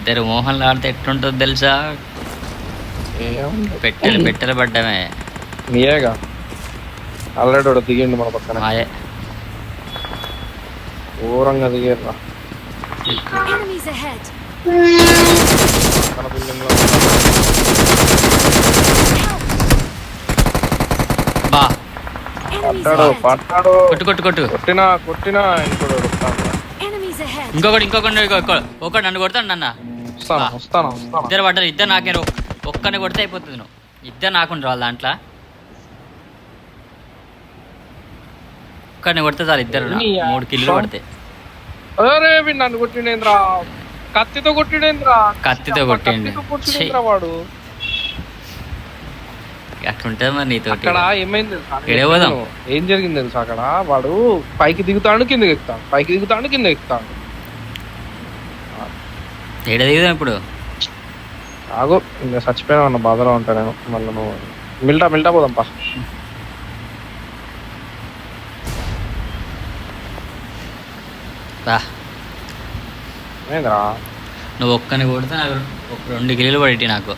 ఇద్దరు మోహన్లు ఆడితే ఎట్లుంటుంది తెలుసా? ఏముంది పెట్టెలు పడ్డమే. నీయేగా ఆల్రెడీ వాడు దిగిండు మన పక్కన మాయే. ఘోరంగా దిగారు Enemies ahead. పక్కన బిల్డింగ్ లో బా Enemies పట్టాడు ahead. పట్టాడు కొట్టు కొట్టినా ఇంకోటి వస్తాను Enemies ahead. ఒకటి నన్ను కొడతాను నన్న. వస్తాను ఇద్దరు పడ్డారు. ఇద్దరు నాకే ఒక్కని కొడితే అయిపోతుంది. నువ్వు ఇద్దరు నాకుండ్రు వాళ్ళ దాంట్లో. ఒక్కడిని కొడితే చాలు. ఇద్దరు 3 కిల్లు పడతాయి. అరే వీడు నన్ను కొట్టిండేంద్రా, కత్తితో కొట్టిండేంద్రా, కత్తితో కొట్టిండు. కొట్టిండేంద్రా వాడు. అట్లుంటది మరి నీతో. అక్కడ ఏమైంది తెలుసా? ఎడే పోదాం. ఏం జరిగింది తెలుసా? అక్కడ వాడు పైకి దిగుతాడు కిందకి ఎక్కుతాడు, పైకి దిగుతాడు కిందకి ఎక్కుతాడు. ఏడ దిగుదాం ఇప్పుడు? ఆగో ఇంకా చచ్చిపోయినా అన్న బాధలో ఉంటా నేను. మళ్ళీ నువ్వు మిల్టా పోదాం పా. ఏమైందిరా? నువ్వు ఒక్కని కొడితే నాకు 2 కిలోలు పడి నాకు.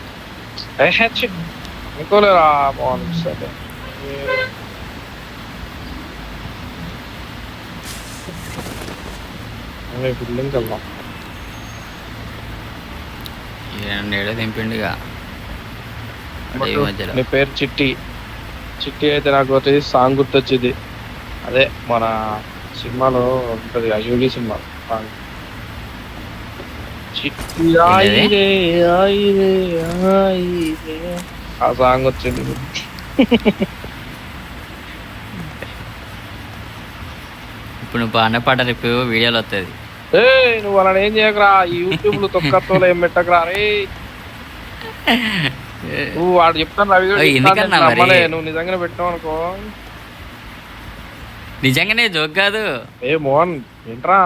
అనుకోలేరా బాగుంది సరే. బిల్డింగ్కి వెళ్దాం. ఏడో దింపిండిగా మధ్యలో. నీ పేరు చిట్టి. చిట్టి అయితే నాకు వచ్చేది సాంగ్ గుర్తొచ్చింది. అదే మన సినిమాలో ఉంటుంది, యూడి సినిమా సాంగ్. చిట్టి ఆయిరే ఆయిరే ఆయిరే, ఆ సాంగ్ వచ్చింది. ఇప్పుడు నువ్వు అన్న పాట రేపు వీడియోలో వస్తుంది. ఏ నువ్వు అలా ఏం చేయకరా, ఈ యూట్యూబ్ లో తొక్కతో ఏం పెట్టకరా. రే నువ్వు వాడు చెప్తాను ఎందుకన్నా మరి? నువ్వు నిజంగానే పెట్టావు అనుకో. నిజంగానే జోక్ కాదు. ఏ మోహన్ ఏంట్రా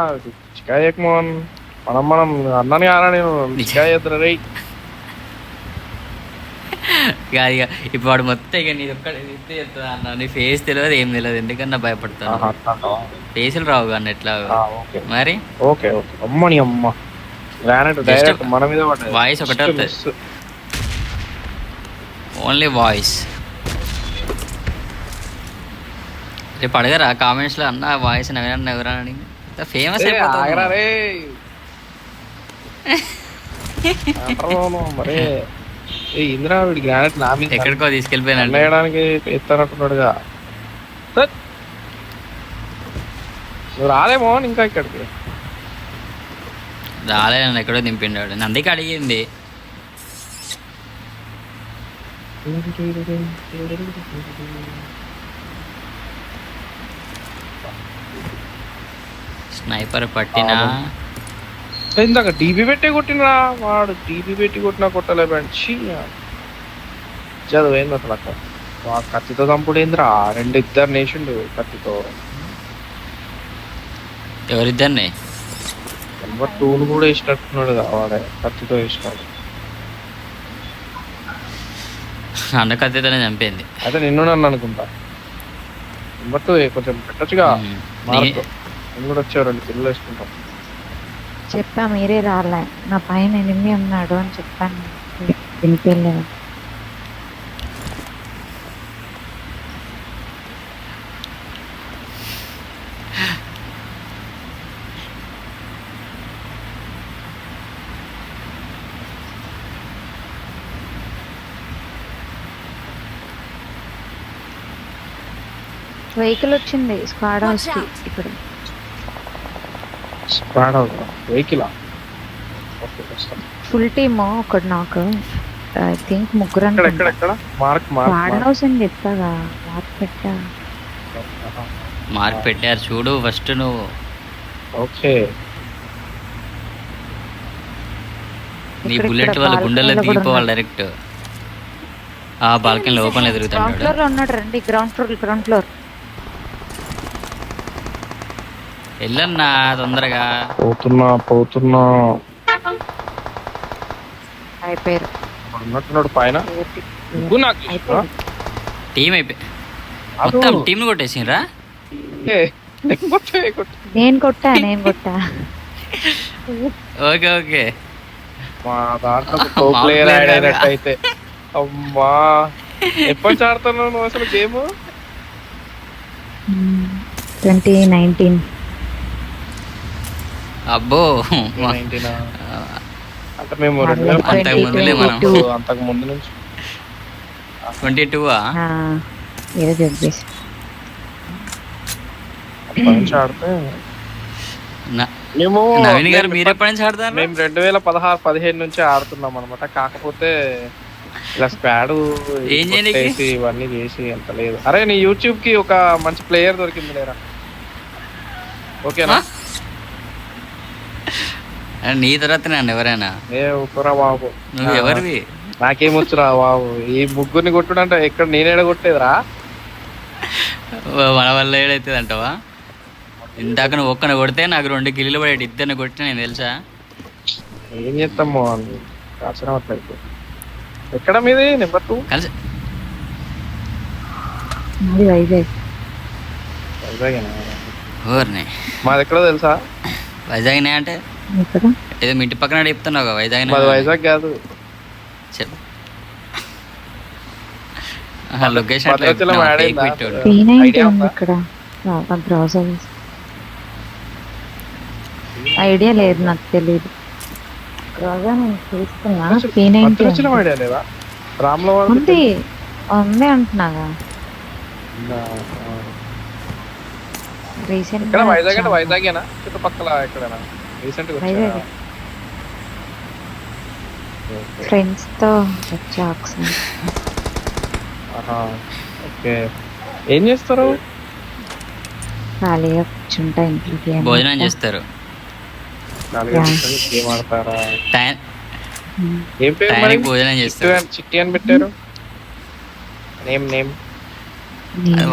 చికాయ మోహన్, మనం అన్నాను కారా నేను చికాయ చేద్దరా రే. కాదు ఇక ఇప్పుడు వాడు మొత్తం ఇక నీ ఒక్కడే చెప్తా అన్న. నీ ఫేస్ తెలియదు, ఏం తెలియదు. ఎందుకన్నా భయపడతాను. ఫేసులు రావు అన్న ఎట్లా మరి. ఓకే అమ్మని అమ్మ గ్రానైట్ డైరెక్ట్ మన మీద పడ్డది. వాయిస్ ఒకటే వస్తుంది, ఓన్లీ వాయిస్. రేపు అడగరా కామెంట్స్ లో అన్న వాయిస్ ఎవరన్నా ఎవరని. ఫేమస్ అయిపోతారా రే మరే. ఏ ఇంద్రా వీడి గ్రానైట్ నా మీద ఎక్కడికో తీసుకెళ్ళిపోయినా వేయడానికి ఎత్తానట్టున్నాడుగా. నువ్వు రాలేమో ఇంకా ఇక్కడికి. రాలేదన్న ఎక్కడో దింపిండాడు. అందుకే అడిగింది. స్నైపర్ పట్టినా ఇందాక డీబీ పెట్టి కొట్టినరా వాడు. డీబీ పెట్టి కొట్టినా కొట్టలేబండి. చదువు అసలు అక్కడ కత్తితో చంపుడు ఏందిరా? ఇద్దరు నేసిండు కత్తితో. ఎవరిద్దరిని? నెంబర్ 2 కూడా వేసినట్టున్నాడు వాడే, కత్తితో వేసినాడు. అన్న కత్తితోనే చంపింది. అయితే నిన్ను నన్ను అనుకుంటా. నెంబర్ 2 కొంచెం పెట్టచ్చుగా. నేను కూడా వచ్చావు 2 కిల్లు వేసుకుంటాం. చెప్పా మీరే రాలే, నా పైన ఎనిమిది ఉన్నాడు అని చెప్పాను. వినిపించలేదు. వెహికల్ వచ్చింది స్క్వాడ్ హౌస్ కి. ఇప్పుడు వెహికల్ ఫుల్ టీమ్. ఒకటి నాకు ఐ థింక్ ముగ్గురు స్క్వాడ్ హౌస్ అని చెప్పాగా. మార్క్ పెట్టారు చూడు ఫస్ట్ నువ్వు. ఓకే నీ బుల్లెట్ వాళ్ళ గుండెల్లో దిగిపోవాలి డైరెక్ట్. ఆ బాల్కనీ ఓపెన్ లో తిరుగుతాడు. గ్రౌండ్ ఫ్లోర్ లో ఉన్నాడు. రండి గ్రౌండ్ ఫ్లోర్. వెళ్ళన్నా తొందరగా. పోతున్నా అయిపోయారు. ఉన్నట్టున్నాడు పైన. టీం అయిపోయి మొత్తం టీం కొట్టేసిండ్రా. నేను కొట్టా ఓకే మా దాంట్లో ఒక ప్రో మామూలు ప్లేయర్ player యాడ్ కాదుగా. అయినట్టయితే అమ్మా ఎప్పటి నుంచి ఆడుతున్నావు నువ్వు అసలు గేమ్ 2019. అబ్బో అంటే మేము మళ్ళీ 2010 అంతకు ముందులే మనం. అంతకు ముందు నుంచి 22 ఏదో చెప్పేసి అప్పటి నుంచి ఆడితే మేము నవీన్ గారు మీరు ఎప్పటి నుంచి ఆడతారు? మేము 2016-17 నుంచి ఆడుతున్నాం అనమాట. కాకపోతే ఇలా స్క్వాడ్ ఏం చేయనీకి? చేసి ఇవన్నీ చేసి అంత లేదు. అరే నీ యూట్యూబ్ కి ఒక మంచి ప్లేయర్ దొరికింది లేరా? ఓకేనా? నీ తర్వాత నన్ను ఎవరైనా ఏ ఊరుకోరా బాబు, నువ్వు ఎవరివి? నాకేమొచ్చురా బాబు, ఈ ముగ్గురిని కొట్టుడంటే ఎక్కడ నేనేడ కొట్టేదిరా? మన వల్ల ఏడైతుంది అంటావా? ఇందాక నువ్వు ఒక్కన కొడితే నాకు 2 కిల్లులు పడేటి, ఇద్దరిని కొట్టి నేను తెలుసా. ఏం చేస్తాం మోహన్, రాసిన అట్లయితే. ఎక్కడ మీది నెంబర్ 2? కలిసి మాది వైజాగ్. వైజాగేనా? ఊరిని మాది ఎక్కడో తెలుసా? వైజాగ్నే అంటే ఎక్కడ? ఏదో మీ ఇంటి పక్కన చెప్తున్నావు వైజాగ్. మాది వైజాగ్ కాదు, లొకేషన్ భద్రాచలం యాడ్ అయిందా? P90 ఐడియా ఉంది ఉందా? ఇక్కడ గ్రాసరీస్. ఐడియా లేదు, నాకు తెలియదు. రోజా నేను చూస్తున్నా. P90 భద్రాచలం ఐడియా లేదా? రామ్లో ఉంది ఉంది అంటున్నాగా. రీసెంట్ ఇక్కడ వైజాగ్ అంటే వైజాగేనా చుట్టుపక్కల ఎక్కడైనా రీసెంట్ గా వైజాగ్ ఫ్రెండ్స్ తో వచ్చా ఒకసారి. ఓకే, ఏం చేస్తారు? ఖాళీగా కూర్చుంటా ఇంట్లో game భోజనం ఆడతా. చేస్తారు. గేమ్ ఆడతారా? టైం- ఏం పేరు మరి? టైంకి భోజనం చేస్తారు. చిట్టి అని పెట్టారు. నేమ్ నేమ్ అది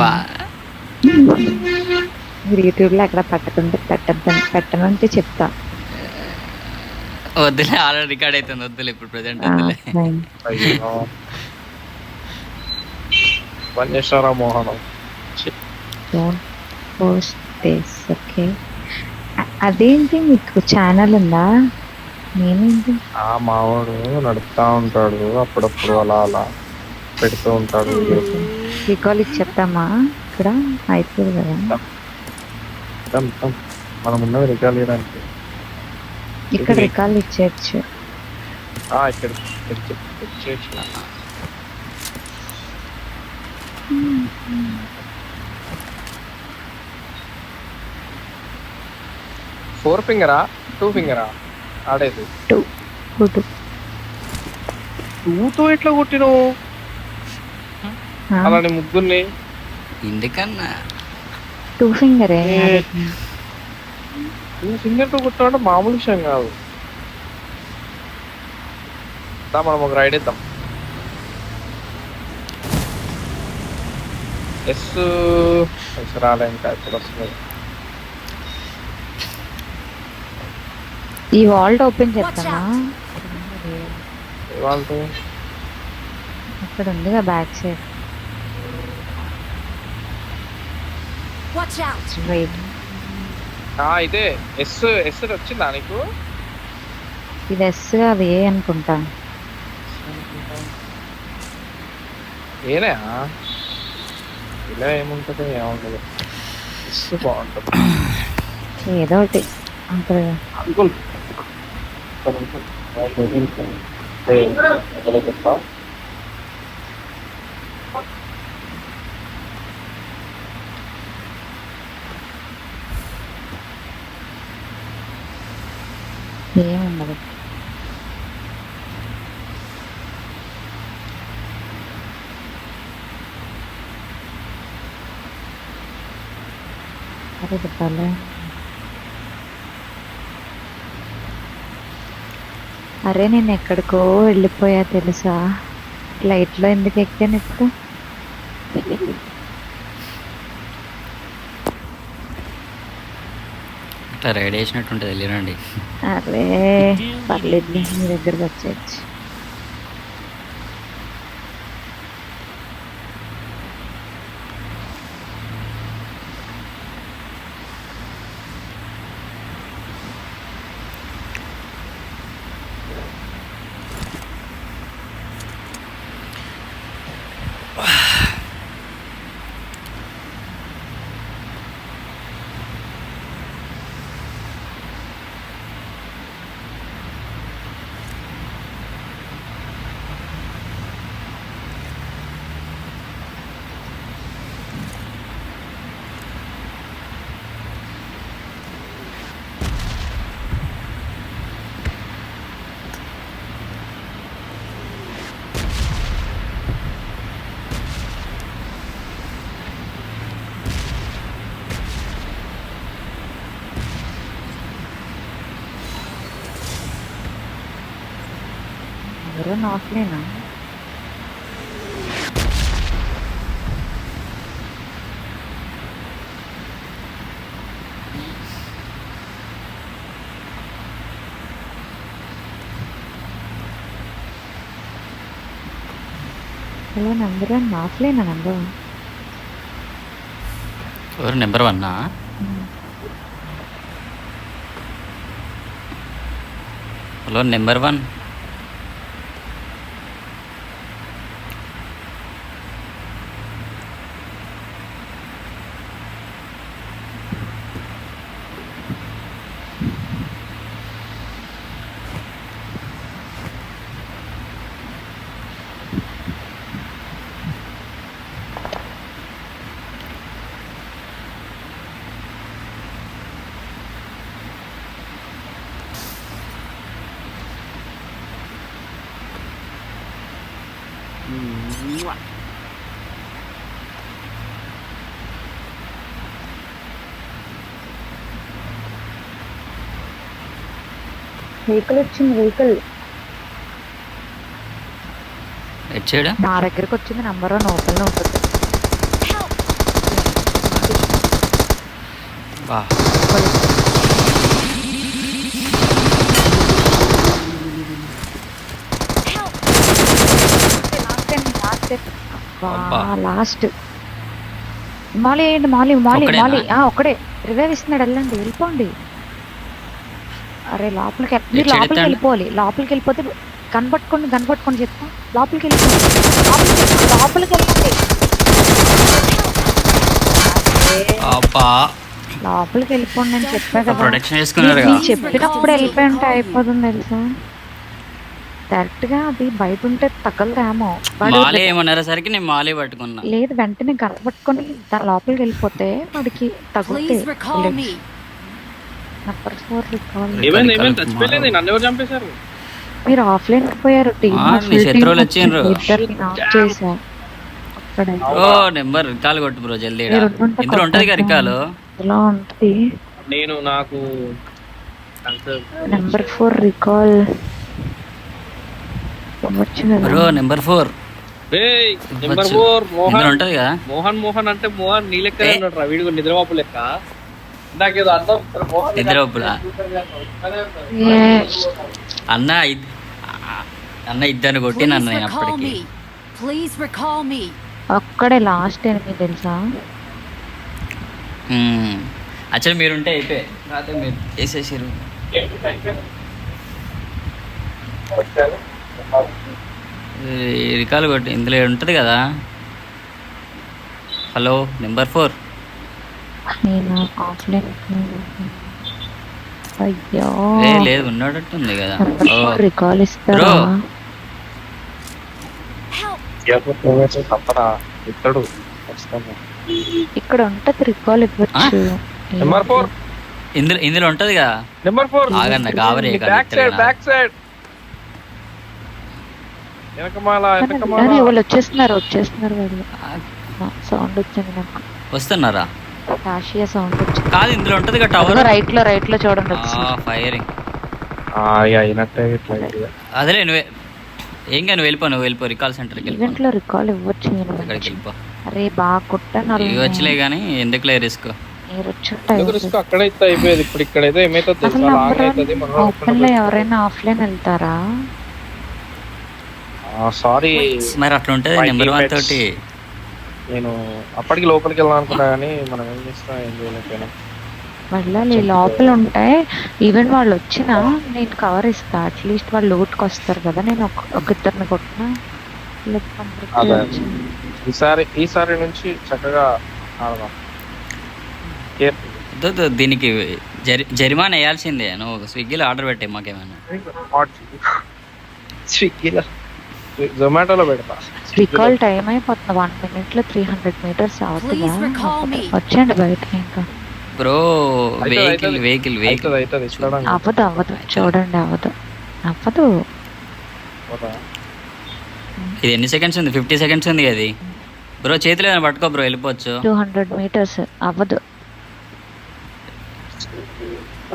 మీరు యూట్యూబ్ లో అక్కడ పెట్టనంటే చెప్తా. వద్దులే, ఆల్రెడీ రికార్డ్ అవుతుంది. వద్దులే ఇప్పుడు ప్రెసెంట్ వద్దులే. అయ్యో పని చేస్తారా మోహనం? ఓకే, అదేంటి మీకు ఛానల్ ఉందా? నేనేంటి మావాడు నడుపుతా ఉంటాడు అప్పుడప్పుడు, అలా అలా పెడుతూ ఉంటాడు. రికాల్ ఇచ్చేద్దామా? ఇక్కడ అయిపోదు కదా. మనం ఉన్నది రికార్డ్ చేయడానికి. ఇక్కడ రికాల్ ఇచ్చేయచ్చు. ఇక్కడ చేయొచ్చు. 4 ఫింగరా 2 ఫింగరా ఆడేది? 2 2తో ఎట్లా కొట్టినావు అలాని ముగ్గురిని? ఎందుకన్నా 2 ఫింగరే. 2 ఫింగర్తో కొట్టామంటే మామూలు విషయం కాదు. మనం ఒక రైడ్ ఇద్దాం. ఎస్ రాలే, ఇంకా ఇప్పుడు వస్తుంది. ఈ వాల్ట్ ఓపెన్ చేస్తానా? వాళ్ళు అక్కడ ఉందిగా back side. Watch out! Right, ఇదే ఎస్ వచ్చిందా నీకు? ఇది ఎస్ అది ఏ అనుకుంటా. ఏనా ఇలా ఏముంటుంది? ఏముంటుంది, ఎస్ బాగుంటుంది. ఏదో ఒకటి అంతే. అంకుల్ ఏముండదు. అదే చెప్పాలి. అరే నేను ఎక్కడికో వెళ్ళిపోయా తెలుసా? ఫ్లైట్లో ఎందుకు ఎక్కాను ఇప్పుడు? ఇట్లా రైడ్ వేసినట్టు ఉంటుంది, వెళ్ళిరండి. అరే పర్లేదు, మీ దగ్గరకు వచ్చేయచ్చు. ఎవరో నాకులేనా హలో నెంబర్ వన్ నాకులేనా నెంబర్ వన్ ఎవరు నెంబర్ 1? Hello number 1. వెహికల్ వచ్చింది వెహికల్ ఎట్ సైడ్? నా దగ్గరకు వచ్చింది నెంబర్ వన్ ఓపెన్ లో ఉంటుంది Help! బా Help! అబ్బా. లాస్ట్ మాలి ఏంటి మాలి మాలి ఒక్కడేనా? మాలి ఒక్కడే రివైవ్ ఇస్తున్నాడు వెళ్ళండి వెళ్ళిపోండి అరే లోపలికి మీరు ఎటు లోపలికి వెళ్తాడు? వెళ్ళిపోవాలి లోపలికి వెళ్ళిపోతే కనపట్టుకోండి చెప్తా లోపలికి వెళ్ళిపోండి లోపలికి వెళ్ళండి అబ్బా లోపలికి వెళ్ళిపోండి అని చెప్పా కదా ప్రొటెక్షన్ వేసుకున్నారు కదా. నేను చెప్పినప్పుడు వెళ్ళిపోయి ఉంటే అయిపోతుంది తెలుసా డైరెక్ట్ గా అది బయట ఉంటే తగలదేమో వాడు మాలే ఏమన్నారా సరికి నేను మాలే పట్టుకున్నా. లేదు వెంటనే కనపట్టుకొని లోపలికి వెళ్ళిపోతే వాడికి తగులుతాయి Please recall me. Number 4 recall ఏమైంది ఏమైంది చచ్చిపోయింది నన్ను ఎవరు చంపేశారు మీరు ఆఫ్లైన్ పోయారు టీమ్ నీ శత్రువులు వచ్చిండ్రు. ఇద్దరిని నాక్ చేశా అక్కడ ఓ నెంబర్ రికాల్ కొట్టు బ్రో జల్దీ. మీరు ఉంటే ఇందులో ఉంటది కదా రికాలు. ఇలా ఉంటుంది నేను నాకు నెంబర్ 4 రికాల్ వచ్చు కదా బ్రో నెంబర్ 4 నెంబర్ 4 ఇందులో మోహన్ ఉంటది కదా. మోహన్ అంటే మోహన్ నీ లెక్క ఉన్నాడు రా వీడికి నిద్రవాపు లెక్క నాకేదో అర్థం నిద్రపోపులా అన్న అన్న ఇద్దరిని కొట్టి Please నన్ను recall అప్పటికి. me. Please recall me. అక్కడే లాస్ట్ ఎనిమిది తెలుసా యాక్చువల్లీ మీరుంటే అయిపోయి రాతే మీరు వేసేసారు. రికాల్ కొట్టి ఇందులో ఉంటది కదా. Hello number 4. నేను ఆఫ్లైన్ అయ్యో లేదు ఉన్నట్టుంది కదా. నెంబర్ ఓ 4 రికాల్ ఇస్తారా Bro. Help! తప్పరా ఇస్తాడు ఇక్కడ ఉంటది రికాల్ ఇవ్వచ్చు నెంబర్ 4 ఇందులో ఉంటది కదా. నెంబర్ 4 ఆగన్న గాబరి బ్యాక్ సైడ్ వెనకమాల అరే వాళ్ళు వచ్చేస్తున్నారు వాళ్ళు సౌండ్ వచ్చింది నాకు వస్తున్నారా? కాషియా సౌండ్ వచ్చింది కాదు ఇందులో ఉంటది కదా టవర్. రైట్ లో చూడండి ఒకసారి. ఫైరింగ్ అయినట్టే ఇట్లా అదేలే నువ్వే ఏం కానీ నువ్వు వెళ్ళిపో రికాల్ సెంటర్కి వెళ్ళిపో. ఈవెంట్ లో రికాల్ ఇవ్వచ్చు అక్కడికి వెళ్ళిపో. అరే బాగా కొట్టాను ఇవ్వచ్చులే కానీ ఎందుకులే రిస్క్. మీరు వచ్చుంటాయి రిస్క్ అక్కడ ఇస్తే అయిపోయేది ఇప్పుడు ఇక్కడైతే ఏమైతుంది అసలు లాంగ్ అవుతుంది ఓపెన్ లో ఎవరైనా ఆఫ్లైన్ వెళ్తారా సారీ మరి అట్లా ఉంటది My నెంబర్ 1 teammates. తోటి. నేను అప్పటికి లోపలికి వెళ్దాం అనుకున్నా కానీ మనం ఏం చేస్తాం ఏం చేయలేకపోయినా వెళ్ళాలి లోపల ఉంటాయి ఈవెన్ వాళ్ళు వచ్చినా నేను కవర్ ఇస్తా అట్లీస్ట్ వాళ్ళు లోటుకి వస్తారు కదా నేను ఒక ఇద్దరిని కొట్టినా అదే. ఈసారి నుంచి చక్కగా ఆడదాం వద్దు, దీనికి జరిమానా వేయాల్సిందే. నువ్వు స్విగ్గీలో ఆర్డర్ పెట్టే మాకేమైనా. స్విగ్గీలో జొమాటోలో పెడతా రికాల్ టైం అయిపోతుంది 1 minute లో 300 meters అవుతుందా Please recall me. వచ్చేయండి బయటకి ఇంకా బ్రో వెహికల్ అవుతుంది ఇస్తాడా అవ్వదు చూడండి అవ్వదు పోతా. ఇది ఎన్ని సెకండ్స్ ఉంది? 50 seconds ఉంది అది. బ్రో చేతిలో ఏమైనా పట్టుకో బ్రో వెళ్ళిపోవచ్చు. 200 meters అవ్వదు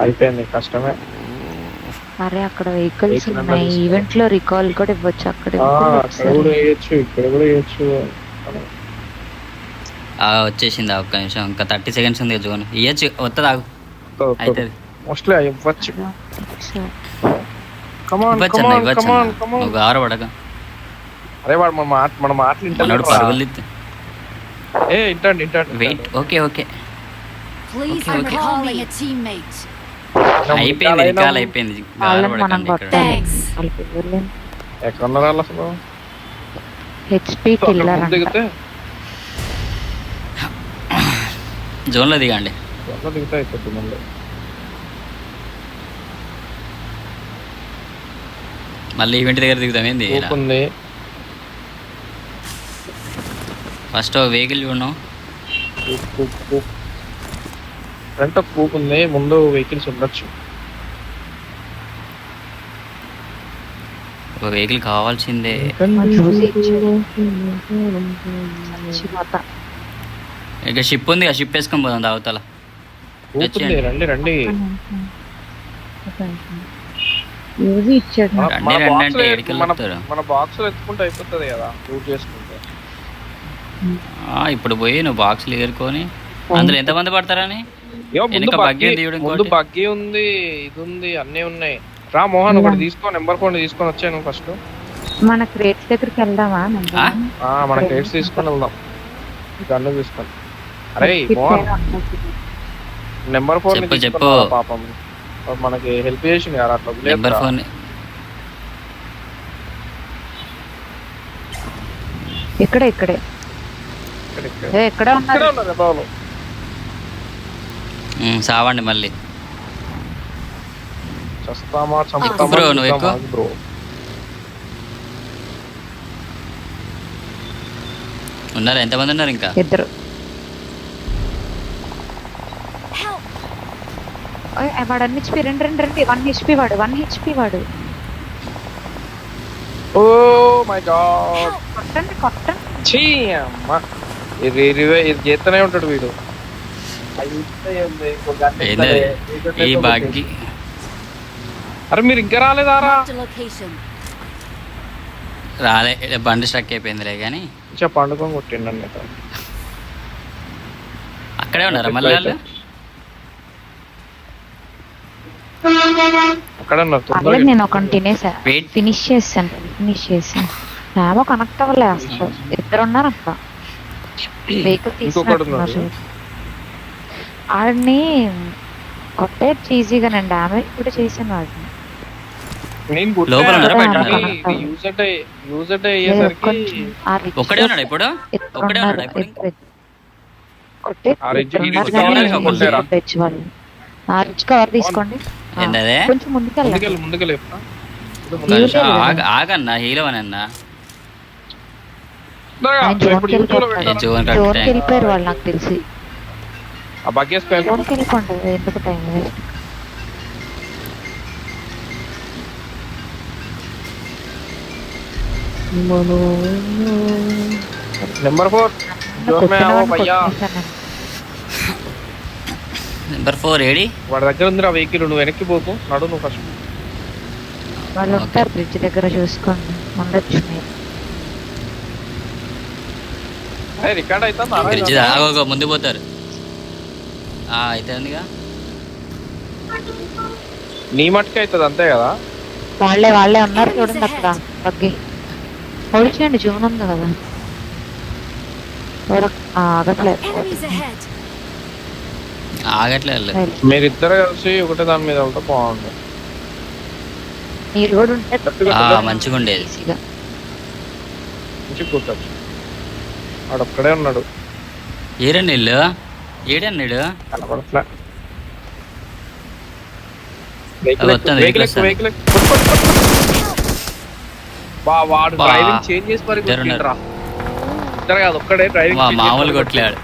అయిపోయింది కష్టమే అరే అక్కడ వెహికల్స్ Vehicle number ఉన్నాయి, తీసుకో. ఈవెంట్ లో రికాల్ కూడా ఇవ్వచ్చు అక్కడ అక్కడ కూడా వేయచ్చు, ఇక్కడ కూడా వేయచ్చు. వచ్చేసింది ఒక్క నిమిషం, ఇంకా 30 సెకండ్స్ ఉంది జోన్. ఇవ్వచ్చు, వస్తుంది ఆగు, అవుతుంది. మోస్ట్లీ ఇవ్వచ్చు. ఇవ్వచ్చు అన్న, ఇవ్వచ్చు అన్న. నువ్వు గారపడక. అరే వాడు మన మాటలు మనోడు పరుగులు తిత్తే. ఇంటాడు. Wait, okay okay. Please Okay, I'm okay. recalling a teammate. అయిపోయింది, రికాల్ అయిపోయింది. మనం గారపడకండి ఇక్కడ. కొట్టాలి. Thanks. ఎక్కడ ఉన్నారు వాళ్ళు అసలు? హెచ్పి కిల్లర్ అంట. దిగితే జోన్లో దిగండి. దిగుతా అయిపోతుంది మళ్ళీ. మళ్ళీ ఈవెంట్ దగ్గర దిగుతాం ఏంది? ఉంది ఫస్ట్ వెహికల్ చూడను. ఫ్రంట్ ఒక కూప్ ఉంది, ముందు వెహికల్స్ ఉండొచ్చు. ఒక వెహికల్ కావాల్సిందే. ఇక షిప్ ఉంది, ఆ షిప్ వేసుకొని పోదాం అవతల. కూప్ ఉంది, రండి. యూజీ ఇచ్చాడు. రండి రండి అంటే ఎక్కడికి వెళ్తారు? మన బాక్స్ ఎత్తుకుంటే అయిపోతుంది కదా, లూట్ చేసుకుంటే. ఇప్పుడు పోయి నువ్వు బాక్స్లు ఎగురుకొని అందులో ఎంతమంది పడతారని. వెనక బగ్గీ తీయడం, ముందు బగ్గీ ఉంది, ఇది ఉంది, అన్నీ ఉన్నాయి. రా మోహన్, ఒకటి తీసుకో, నెంబర్ 4 తీసుకొని వచ్చాను ఫస్ట్. మన క్రేట్స్ దగ్గరికి వెళ్దామా? మన క్రేట్స్ తీసుకొని వెళ్దాం, గన్ను తీసుకొని. అరే మోహన్, నెంబర్ 4 చెప్పు. పాపం మనకి హెల్ప్ చేసింది కదా అట్లా. నెంబర్ 4 ఇక్కడే ఇక్కడ ఉన్నారు బాబు. సావండి మళ్ళీ. చస్తామా Bro, నువ్వు ఎక్కువ? బ్రో. ఉన్నారు, ఎంతమంది ఉన్నారు ఇంకా? ఇద్దరు. Help. వాడు అన్ని హెచ్పి, రెండు 1 హెచ్పి వాడు. ఓ మై గాడ్, కొట్టండి. ఛీ అమ్మా, ఇది చేస్తూనే ఉంటాడు వీడు. ఈ బాగ్గి. అరే మీరు ఇంకా రాలేదారా? Marked a location. రాలే, బండి స్ట్రక్ అయిపోయిందిలే కానీ. పండుకొని కొట్టిండండి. అక్కడే ఉన్నారా మళ్ళీ వాళ్ళు? అక్కడ ఉన్నారు. పర్లేదు, నేను ఒకటి తినేసా, వెయిట్. ఫినిష్ చేసాను. ఏమో కనెక్ట్ అవ్వలే అసలు. ఇద్దరు ఉన్నారు అక్కడ. వెహికల్ తీసుకున్నారు. ఆడిని కొట్టేది ఈజీగా, నేను డ్యామేజ్ కూడా చేశాను వాడిని. లోపల ఉన్నారా, బయట ఉన్నారా? ఒక్కడే ఉన్నాడు ఇప్పుడు? ఒక్కడే ఉన్నాడు ఇప్పుడు? రిచ్ కవర్ తీసుకోండి. ఏంటదే? కొంచెం ముందుకెళ్ళండి. ఆగన్నా, హీరో అని అన్నా. జోన్కి వెళ్ళిపోయారు వాళ్ళు నాకు తెలిసి. జోన్కి వెళ్ళిపోండి, ఎందుకు time waste. Number 4 number 4 AD? వాడి దగ్గర ఉంది ఆ వెహికల్. నువ్వు వెనక్కి పోకు, నడు నువ్వు ఫస్ట్. వాళ్ళు ఉంటారు బ్రిడ్జ్ దగ్గర, చూసుకోండి. ఉండొచ్చు మీరు. రికార్డ్ అవుతుంది. బ్రిడ్జ్ ముందు పోతారు. అవుతుందిగా. నీ మట్టుకే అవుతుంది అంతే కదా. వాళ్ళే ఉన్నారు చూడండి అక్కడ. బగ్గి ఓడిచేయండి, జూన్ ఉంది కదా. ఆగట్లేదు. Enemies ahead. ఆగట్లేదు. మీరిద్దరు కలిసి ఒకటే దాని మీద వెళ్తే బాగుంది. మీరు కూడా ఉంటే మంచిగా ఉండేది. మంచి కూర్చోచ్చు. వాడు ఒక్కడే ఉన్నాడు. ఏడన్నాడు కనపడట్లే. వాడు డ్రైవింగ్ చేంజ్ చేసి మరి ఇద్దరు కాదు, ఒక్కడే డ్రైవింగ్ మామూలు కొట్టలేడు.